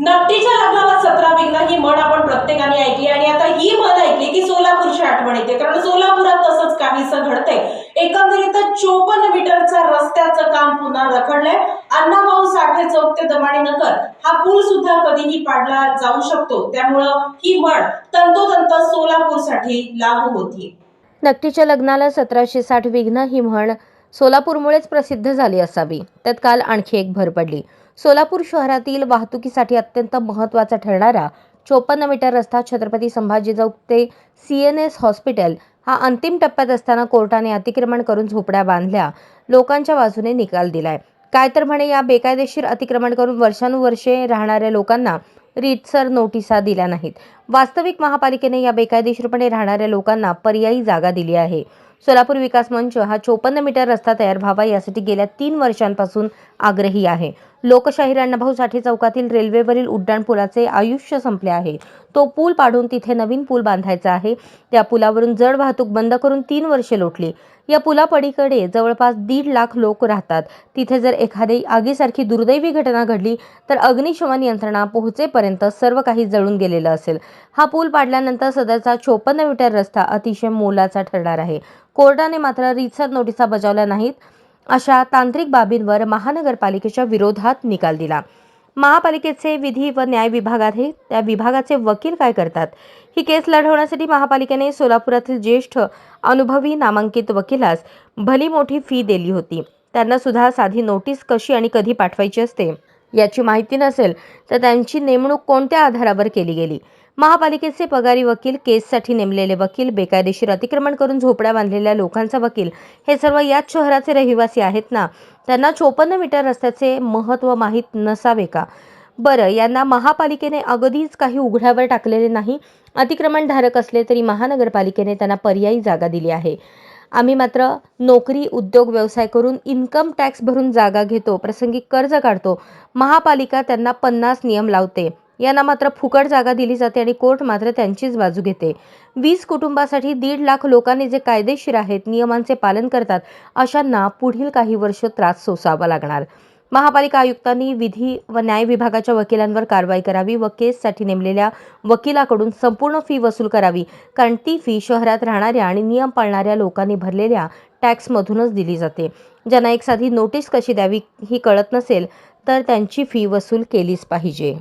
नकटीच्या लग्नाला 17 विघ्न ही म्हण आपण प्रत्येकाने ऐकली आणि आता ही म्हण ऐकली की सोलापूरची आठवण येते, कारण सोलापुरात तसंच काहीसं घडतंय. एकंदरीत 54 मीटरचा रस्त्याचं काम पुन्हा रखडलंय. अण्णाभाऊ साठे चौक ते दमाडी नगर हा पूल सुद्धा कधीही पाडला जाऊ शकतो, त्यामुळं ही म्हण तंतोतंत सोलापूरसाठी लागू होती. नकटीच्या लग्नाला 1760 विघ्न ही म्हण सोलापूरमुळेच प्रसिद्ध झाली असावी, त्यात काल आणखी एक भर पडली. सोलापूर शहरातील वाहतुकीसाठी अत्यंत महत्त्वाचा ठरणारा 54 मीटर रस्ता छत्रपती संभाजी चौक ते CNS हॉस्पिटल हा अंतिम टप्प्यात असताना कोर्टाने अतिक्रमण करून झोपड्या बांधल्या, लोकांच्या बाजूने निकाल दिलाय. काय तर म्हणे या बेकायदेशीर अतिक्रमण करून वर्षानुवर्षे राहणाऱ्या लोकांना रीतसर नोटिसा दिल्या नाहीत. वास्तविक महापालिकेने या बेकायदेशीरपणे राहणाऱ्या लोकांना पर्यायी जागा दिली आहे. सोलापूर विकास मंच हा 54 मीटर रस्ता तयार व्हावा यासाठी गेल्या 3 वर्षांपासून आग्रही आहे. लोकशाहीर अण्णाभाऊ साठे चौकातील रेल्वेवरील उड्डाणपुलाचे आयुष्य संपले आहे. तो पूल पाडून तिथे नवीन पूल बांधायचा आहे. त्या पुलावरून जड वाहतूक बंद करून 3 वर्षे लोटली. या पुलापलीकडे जवळपास 1.5 लाख लोक राहतात. तिथे जर एखादी आगीसारखी दुर्दैवी घटना घडली तर अग्निशमन यंत्रणा पोहोचेपर्यंत सर्व काही जळून गेलेलं असेल. हा पूल पाडल्यानंतर सदरचा 54 मीटर रस्ता अतिशय मोलाचा ठरणार आहे. कोर्टाने मात्र रीतसर नोटिसा बजावल्या नाहीत, अशा तांत्रिक बाबींवर महानगरपालिकेच्या विरोधात निकाल दिला. महापालिकेचे विधी व न्याय विभाग आहे, त्या विभागाचे वकील काय करतात? ही केस लढवण्यासाठी महापालिकेने सोलापुरातील ज्येष्ठ अनुभवी नामांकित वकिलास भली मोठी फी दिली होती. त्यांना सुद्धा साधी नोटीस कशी आणि कधी पाठवायची असते याची माहिती नसेल तर त्यांची नेमणूक कोणत्या आधारावर केली गेली? महापालिकेचे पगारी वकील, केससाठी नेमलेले वकील, बेकायदेशीर अतिक्रमण करून झोपड्या बांधलेल्या लोकांचा वकील हे सर्व याच शहराचे रहिवासी आहेत ना. त्यांना 54 मीटर रस्त्याचे महत्त्व माहीत नसावे का? बरं, यांना महापालिकेने अगदीच काही उघड्यावर टाकलेले नाही. अतिक्रमणधारक असले तरी महानगरपालिकेने त्यांना पर्यायी जागा दिली आहे. आम्ही मात्र नोकरी, उद्योग, व्यवसाय करून इन्कम टॅक्स भरून जागा घेतो, प्रसंगी कर्ज काढतो. महापालिका त्यांना 50 नियम लावते. यांना मात्र फुकट जागा दिली जाते आणि कोर्ट मात्र त्यांचीच बाजू घेते. 20 कुटुंबासाठी 1.5 लाख लोकांनी जे कायदेशीर आहेत, नियमांचे पालन करतात, अशांना पुढील काही वर्ष त्रास सोसावा लागणार. महापालिका आयुक्तांनी विधी व न्याय विभागाच्या वकिलांवर कारवाई करावी व केससाठी नेमलेल्या वकिलाकडून संपूर्ण फी वसूल करावी, कारण ती फी शहरात राहणाऱ्या आणि नियम पाळणाऱ्या लोकांनी भरलेल्या टॅक्समधूनच दिली जाते. ज्यांना एक साधी नोटीस कशी द्यावी ही कळत नसेल तर त्यांची फी वसूल केलीच पाहिजे.